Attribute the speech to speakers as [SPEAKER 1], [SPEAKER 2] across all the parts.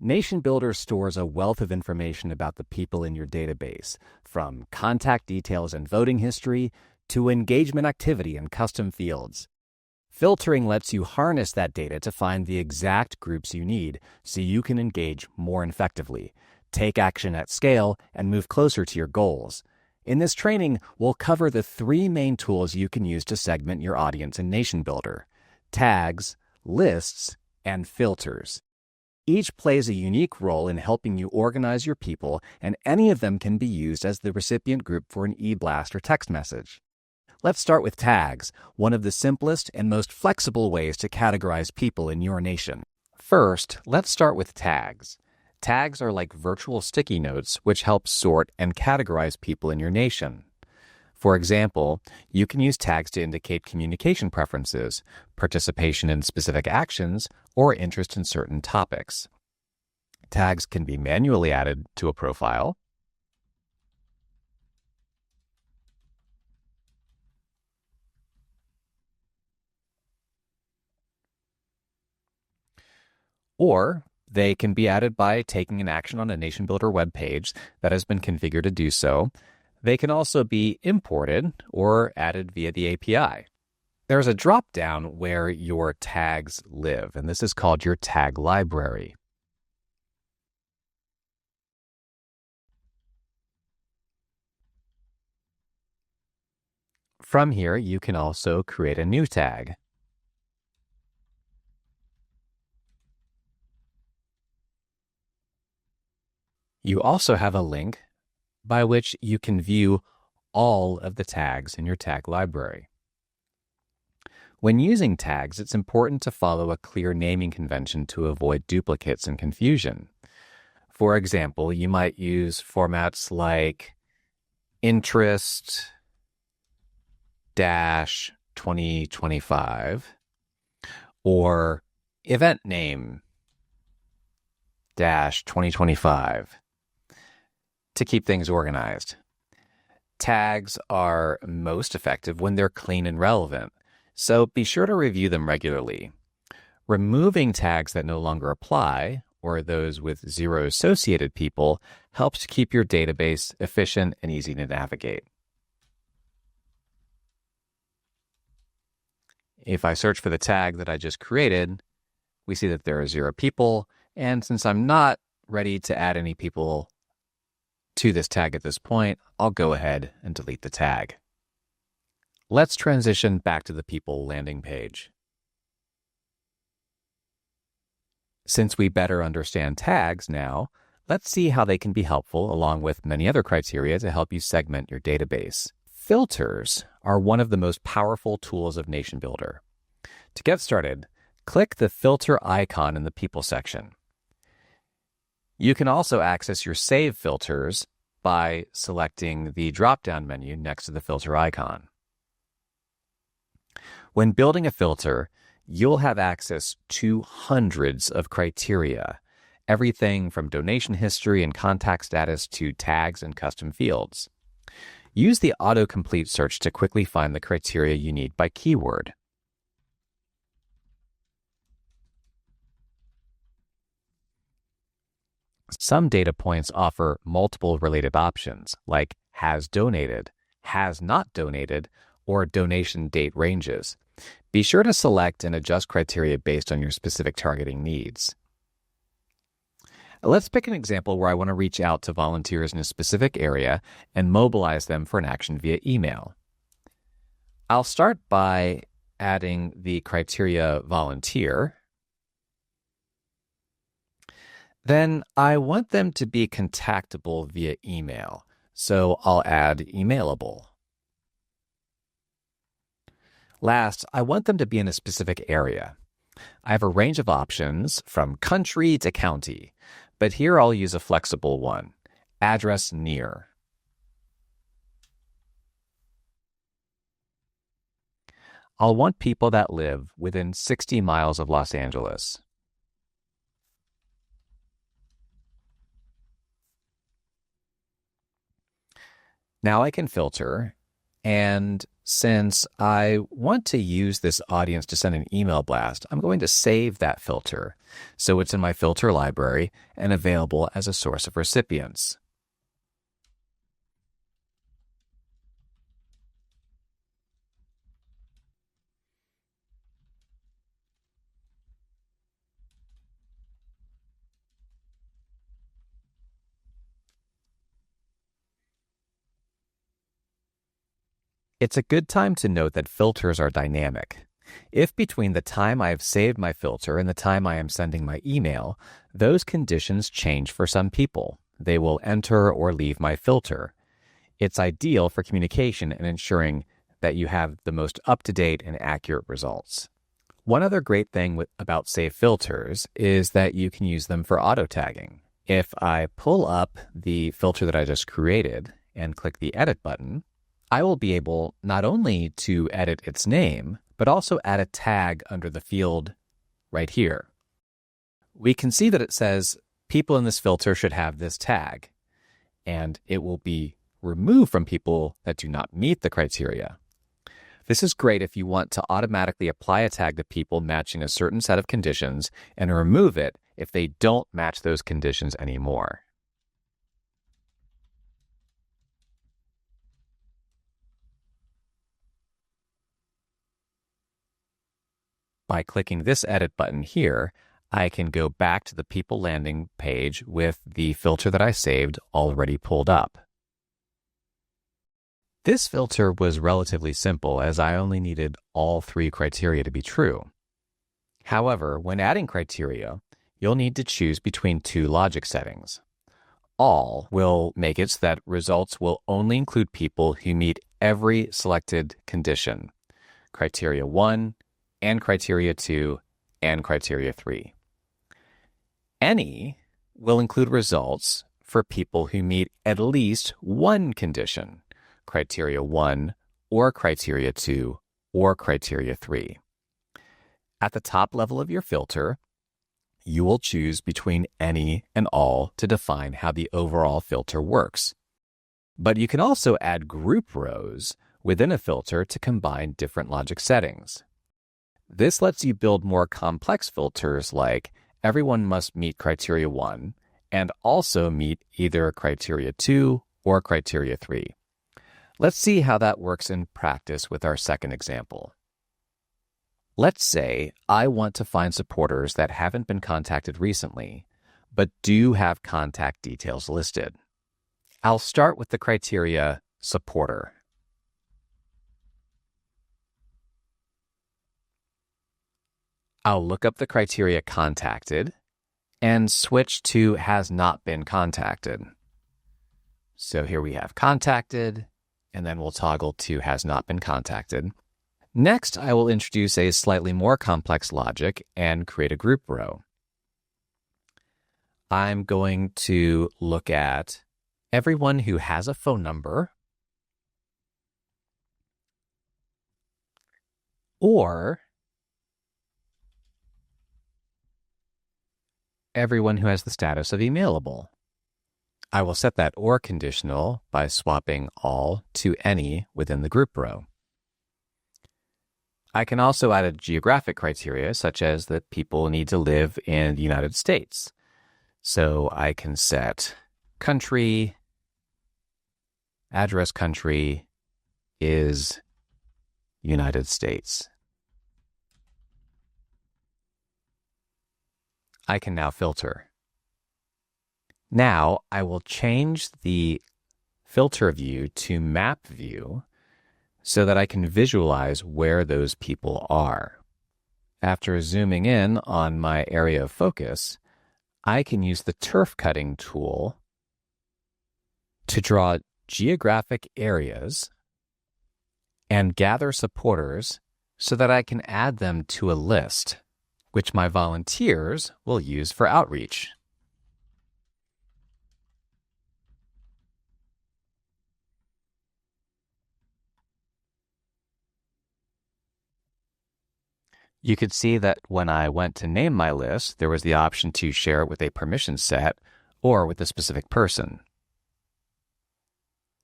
[SPEAKER 1] NationBuilder stores a wealth of information about the people in your database, from contact details and voting history to engagement activity and custom fields. Filtering lets you harness that data to find the exact groups you need so you can engage more effectively, take action at scale, and move closer to your goals. In this training, we'll cover the 3 main tools you can use to segment your audience in NationBuilder: tags, lists, and filters. Each plays a unique role in helping you organize your people, and any of them can be used as the recipient group for an e-blast or text message. Let's start with tags, one of the simplest and most flexible ways to categorize people in your nation. First, let's start with tags. Tags are like virtual sticky notes which help sort and categorize people in your nation. For example, you can use tags to indicate communication preferences, participation in specific actions, or interest in certain topics. Tags can be manually added to a profile, or they can be added by taking an action on a NationBuilder web page that has been configured to do so. They can also be imported or added via the API. There's a drop-down where your tags live, and this is called your tag library. From here, you can also create a new tag. You also have a link by which you can view all of the tags in your tag library. When using tags, it's important to follow a clear naming convention to avoid duplicates and confusion. For example, you might use formats like interest-2025 or event name-2025 to keep things organized. Tags are most effective when they're clean and relevant, so be sure to review them regularly. Removing tags that no longer apply, or those with 0 associated people, helps to keep your database efficient and easy to navigate. If I search for the tag that I just created, we see that there are 0 people, and since I'm not ready to add any people to this tag at this point, I'll go ahead and delete the tag. Let's transition back to the people landing page. Since we better understand tags now, let's see how they can be helpful along with many other criteria to help you segment your database. Filters are one of the most powerful tools of NationBuilder. To get started, click the filter icon in the people section. You can also access your Save filters by selecting the drop-down menu next to the filter icon. When building a filter, you'll have access to hundreds of criteria, everything from donation history and contact status to tags and custom fields. Use the autocomplete search to quickly find the criteria you need by keyword. Some data points offer multiple related options, like has donated, has not donated, or donation date ranges. Be sure to select and adjust criteria based on your specific targeting needs. Let's pick an example where I want to reach out to volunteers in a specific area and mobilize them for an action via email. I'll start by adding the criteria volunteer. Then I want them to be contactable via email, so I'll add emailable. Last, I want them to be in a specific area. I have a range of options from country to county, but here I'll use a flexible one, address near. I'll want people that live within 60 miles of Los Angeles. Now I can filter And since I want to use this audience to send an email blast, I'm going to save that filter so it's in my filter library and available as a source of recipients. It's a good time to note that filters are dynamic. If between the time I have saved my filter and the time I am sending my email, those conditions change for some people, they will enter or leave my filter. It's ideal for communication and ensuring that you have the most up-to-date and accurate results. One other great thing about saved filters is that you can use them for auto-tagging. If I pull up the filter that I just created and click the Edit button, I will be able not only to edit its name, but also add a tag under the field right here. We can see that it says people in this filter should have this tag, and it will be removed from people that do not meet the criteria. This is great if you want to automatically apply a tag to people matching a certain set of conditions and remove it if they don't match those conditions anymore. By clicking this Edit button here, I can go back to the People landing page with the filter that I saved already pulled up. This filter was relatively simple as I only needed all 3 criteria to be true. However, when adding criteria, you'll need to choose between 2 logic settings. All will make it so that results will only include people who meet every selected condition, criteria 1, and criteria 2, and criteria 3. Any will include results for people who meet at least one condition, criteria 1, or criteria 2, or criteria 3. At the top level of your filter, you will choose between any and all to define how the overall filter works. But you can also add group rows within a filter to combine different logic settings. This lets you build more complex filters like everyone must meet criteria 1 and also meet either criteria 2 or criteria 3. Let's see how that works in practice with our second example. Let's say I want to find supporters that haven't been contacted recently, but do have contact details listed. I'll start with the criteria supporter. I'll look up the criteria contacted and switch to has not been contacted. So here we have contacted, and then we'll toggle to has not been contacted. Next, I will introduce a slightly more complex logic and create a group row. I'm going to look at everyone who has a phone number or everyone who has the status of emailable. I will set that or conditional by swapping all to any within the group row. I can also add a geographic criteria, such as that people need to live in the United States. So I can set country, address country is United States. I can now filter. Now I will change the filter view to map view so that I can visualize where those people are. After zooming in on my area of focus, I can use the turf cutting tool to draw geographic areas and gather supporters so that I can add them to a list, which my volunteers will use for outreach. You could see that when I went to name my list, there was the option to share it with a permission set or with a specific person.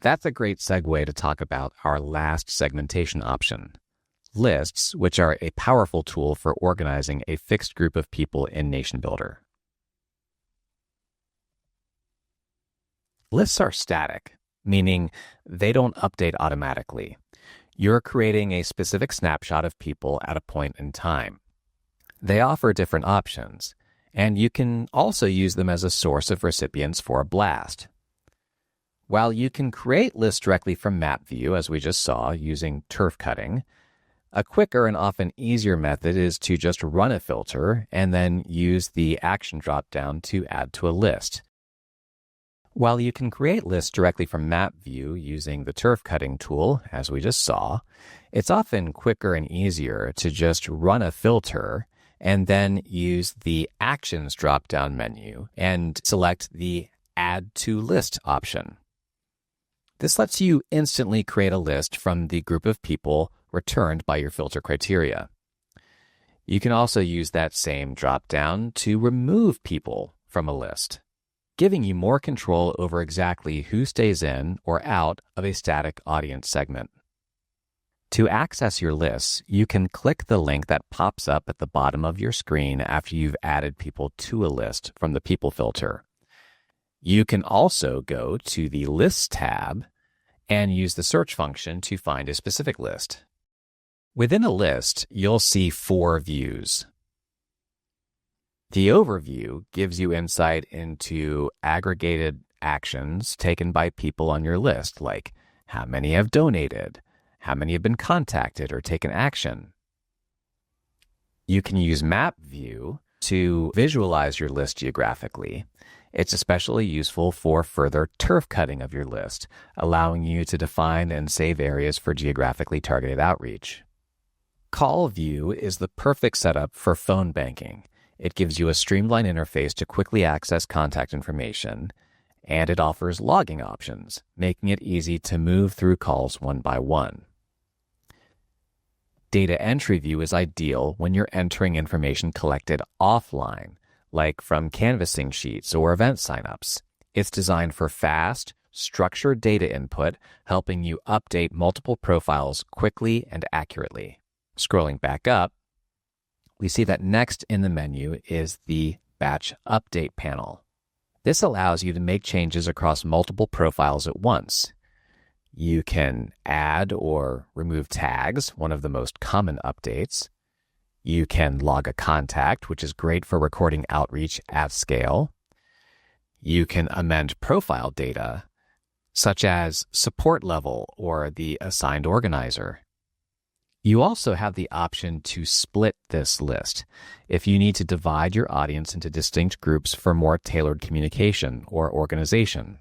[SPEAKER 1] That's a great segue to talk about our last segmentation option, lists, which are a powerful tool for organizing a fixed group of people in NationBuilder. Lists are static, meaning they don't update automatically. You're creating a specific snapshot of people at a point in time. They offer different options, and you can also use them as a source of recipients for a blast. While you can create lists directly from map view, as we just saw, using turf cutting, a quicker and often easier method is to just run a filter and then use the action dropdown to add to a list. While you can create lists directly from map view using the turf cutting tool, as we just saw, it's often quicker and easier to just run a filter and then use the Actions drop-down menu and select the Add to List option. This lets you instantly create a list from the group of people returned by your filter criteria. You can also use that same drop-down to remove people from a list, giving you more control over exactly who stays in or out of a static audience segment. To access your lists, you can click the link that pops up at the bottom of your screen after you've added people to a list from the People filter. You can also go to the Lists tab and use the search function to find a specific list. Within a list, you'll see 4 views. The overview gives you insight into aggregated actions taken by people on your list, like how many have donated, how many have been contacted or taken action. You can use Map View to visualize your list geographically. It's especially useful for further turf cutting of your list, allowing you to define and save areas for geographically targeted outreach. Call View is the perfect setup for phone banking. It gives you a streamlined interface to quickly access contact information, and it offers logging options, making it easy to move through calls one by one. Data Entry View is ideal when you're entering information collected offline, like from canvassing sheets or event signups. It's designed for fast, structured data input, helping you update multiple profiles quickly and accurately. Scrolling back up, we see that next in the menu is the Batch Update panel. This allows you to make changes across multiple profiles at once. You can add or remove tags, one of the most common updates. You can log a contact, which is great for recording outreach at scale. You can amend profile data, such as support level or the assigned organizer. You also have the option to split this list if you need to divide your audience into distinct groups for more tailored communication or organization.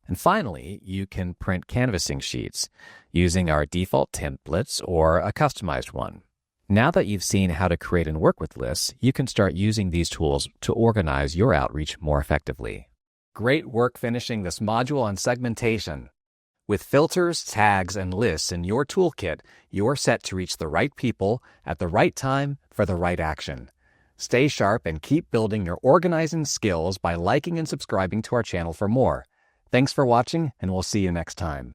[SPEAKER 1] And finally, you can print canvassing sheets using our default templates or a customized one. Now that you've seen how to create and work with lists, you can start using these tools to organize your outreach more effectively. Great work finishing this module on segmentation. With filters, tags, and lists in your toolkit, you're set to reach the right people at the right time for the right action. Stay sharp and keep building your organizing skills by liking and subscribing to our channel for more. Thanks for watching, and we'll see you next time.